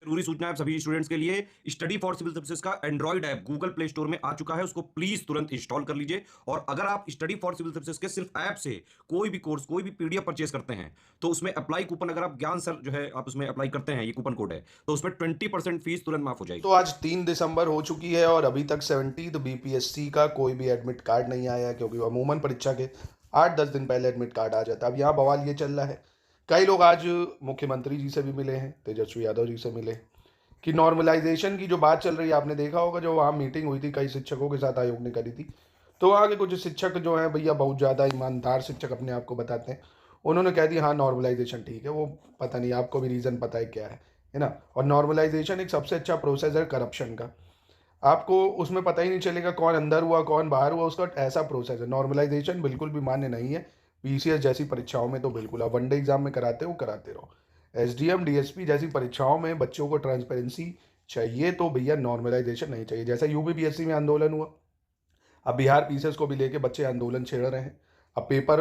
जरूरी सूचना है आप सभी स्टूडेंट्स के लिए। स्टडी फॉर सिविल सर्विसेज का Android app Google play store में आ चुका है, उसको प्लीज तुरंत इंस्टॉल कर लीजिए। और अगर आप स्टडी फॉर सिविल सर्विसेज के सिर्फ ऐप से कोई भी कोर्स, कोई भी पीडीएफ परचेज करते हैं, तो उसमें अप्लाई कूपन, अगर आप ज्ञान सर जो है आप उसमें अप्लाई करते हैं, ये कूपन कोड है, तो उसमें 20% फीस तुरंत माफ हो तो जाएगी। आज 3 दिसंबर हो चुकी है और अभी तक 70 बीपीएससी का कोई भी एडमिट कार्ड नहीं आया है, क्योंकि अमूमन परीक्षा के 8-10 दिन पहले एडमिट कार्ड आ जाता है। अब यहाँ बवाल ये चल रहा है, कई लोग आज मुख्यमंत्री जी से भी मिले हैं, तेजस्वी यादव जी से मिले, कि नॉर्मलाइजेशन की जो बात चल रही है, आपने देखा होगा जो वहाँ मीटिंग हुई थी कई शिक्षकों के साथ आयोग ने करी थी, तो वहाँ के कुछ शिक्षक जो हैं भैया बहुत ज़्यादा ईमानदार शिक्षक अपने आप को बताते हैं, उन्होंने कह दिया हाँ नॉर्मलाइजेशन ठीक है। वो पता नहीं आपको भी रीज़न पता है ना। और नॉर्मलाइजेशन एक सबसे अच्छा प्रोसेस है करप्शन का। आपको उसमें पता ही नहीं चलेगा कौन अंदर हुआ कौन बाहर हुआ, उसका ऐसा प्रोसेस है। नॉर्मलाइजेशन बिल्कुल भी मान्य नहीं है पीसीएस जैसी परीक्षाओं में, तो बिल्कुल आप वनडे एग्जाम में कराते हो कराते रहो। एसडीएम डीएसपी जैसी परीक्षाओं में बच्चों को ट्रांसपेरेंसी चाहिए, तो भैया नॉर्मलाइजेशन नहीं चाहिए। जैसा यूपीपीएससी में आंदोलन हुआ, अब बिहार पीसीएस को भी लेके बच्चे आंदोलन छेड़ रहे हैं। अब पेपर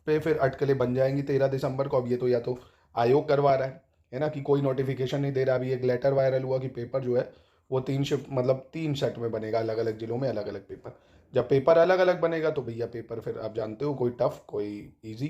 पे फिर अटकलें बन जाएंगी 13 दिसंबर को। अब ये तो या तो आयोग करवा रहा है ना, कि कोई नोटिफिकेशन नहीं दे रहा। अभी एक लेटर वायरल हुआ कि पेपर जो है वो 3 शिफ्ट मतलब 3 सेट में बनेगा, अलग अलग जिलों में अलग अलग पेपर। जब पेपर अलग अलग बनेगा तो भैया पेपर फिर आप जानते हो, कोई टफ कोई ईजी,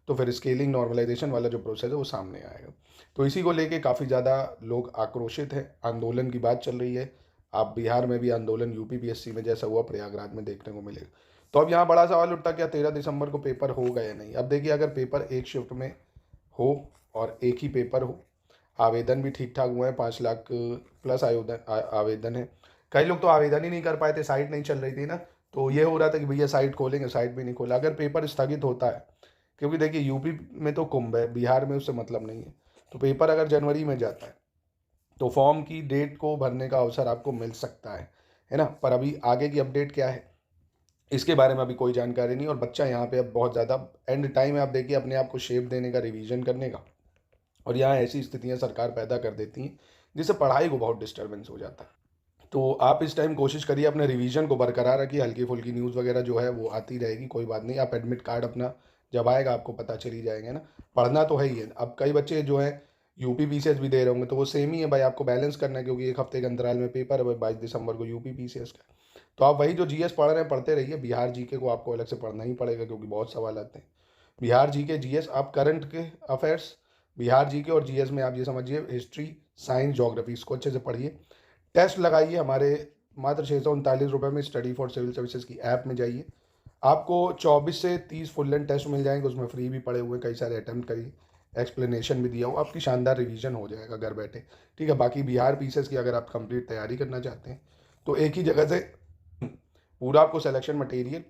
तो फिर स्केलिंग नॉर्मलाइजेशन वाला जो प्रोसेस है वो सामने आएगा। तो इसी को लेके काफ़ी ज़्यादा लोग आक्रोशित हैं, आंदोलन की बात चल रही है। आप बिहार में भी आंदोलन यूपीपीएससी में जैसा हुआ प्रयागराज में देखने को मिलेगा। तो अब यहाँ बड़ा सवाल उठता क्या 13 दिसंबर को पेपर होगा या नहीं। अब देखिए, अगर पेपर एक शिफ्ट में हो और एक ही पेपर हो, आवेदन भी ठीक ठाक हुए हैं, 5 लाख प्लस आवेदन है। कई लोग तो आवेदन ही नहीं कर पाए थे, साइट नहीं चल रही थी ना, तो ये हो रहा था कि भैया साइट खोलेंगे, साइट भी नहीं खोला। अगर पेपर स्थगित होता है, क्योंकि देखिए यूपी में तो कुंभ है, बिहार में उससे मतलब नहीं है, तो पेपर अगर जनवरी में जाता है तो फॉर्म की डेट को भरने का अवसर आपको मिल सकता है ना। पर अभी आगे की अपडेट क्या है इसके बारे में अभी कोई जानकारी नहीं। और बच्चा यहाँ पे अब बहुत ज़्यादा एंड टाइम है, आप देखिए अपने आप को शेप देने का, रिवीजन करने का, और यहाँ ऐसी स्थितियाँ सरकार पैदा कर देती हैं जिससे पढ़ाई को बहुत डिस्टर्बेंस हो जाता है। तो आप इस टाइम कोशिश करिए अपने रिवीजन को बरकरार रखिए। हल्की फुल्की न्यूज़ वगैरह जो है वो आती रहेगी, कोई बात नहीं। आप एडमिट कार्ड अपना जब आएगा आपको पता चल ही जाएंगे ना। पढ़ना तो है ही है। अब कई बच्चे जो है यूपी पीसीएस भी दे रहे होंगे, तो वो सेम ही है भाई, आपको बैलेंस करना है, क्योंकि एक हफ्ते के अंतराल में पेपर है भाई, 22 दिसंबर को यूपी पीसीएस का। तो आप वही जो जीएस पढ़ रहे हैं पढ़ते रहिए। बिहार जीके को आपको अलग से पढ़ना ही पड़ेगा, क्योंकि बहुत सवाल आते हैं बिहार जीके जीएस। आप करंट के अफेयर्स बिहार जीके और जीएस में आप ये समझिए हिस्ट्री, साइंस, ज्योग्राफी, इसको अच्छे से पढ़िए। टेस्ट लगाइए हमारे मात्र 639 रुपये में स्टडी फॉर सिविल सर्विसेज की ऐप में जाइए। आपको 24 से 30 फुल लेंथ टेस्ट मिल जाएंगे, उसमें फ्री भी पड़े हुए कई सारे अटैम्प्ट करिए, एक्सप्लेनेशन भी दिया हो, आपकी शानदार रिवीजन हो जाएगा घर बैठे। ठीक है, बाकी बिहार पीसेस की अगर आप कंप्लीट तैयारी करना चाहते हैं तो एक ही जगह से पूरा आपको selection material,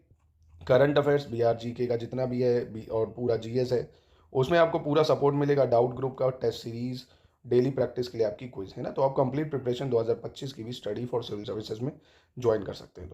current affairs, Bihar GK का जितना भी है और पूरा जीएस है, उसमें आपको पूरा सपोर्ट मिलेगा। डाउट ग्रुप का टेस्ट सीरीज, डेली प्रैक्टिस के लिए आपकी क्विज है ना। तो आप कंप्लीट प्रिपरेशन 2025 की भी स्टडी फॉर सिविल सर्विसेज में ज्वाइन कर सकते हैं।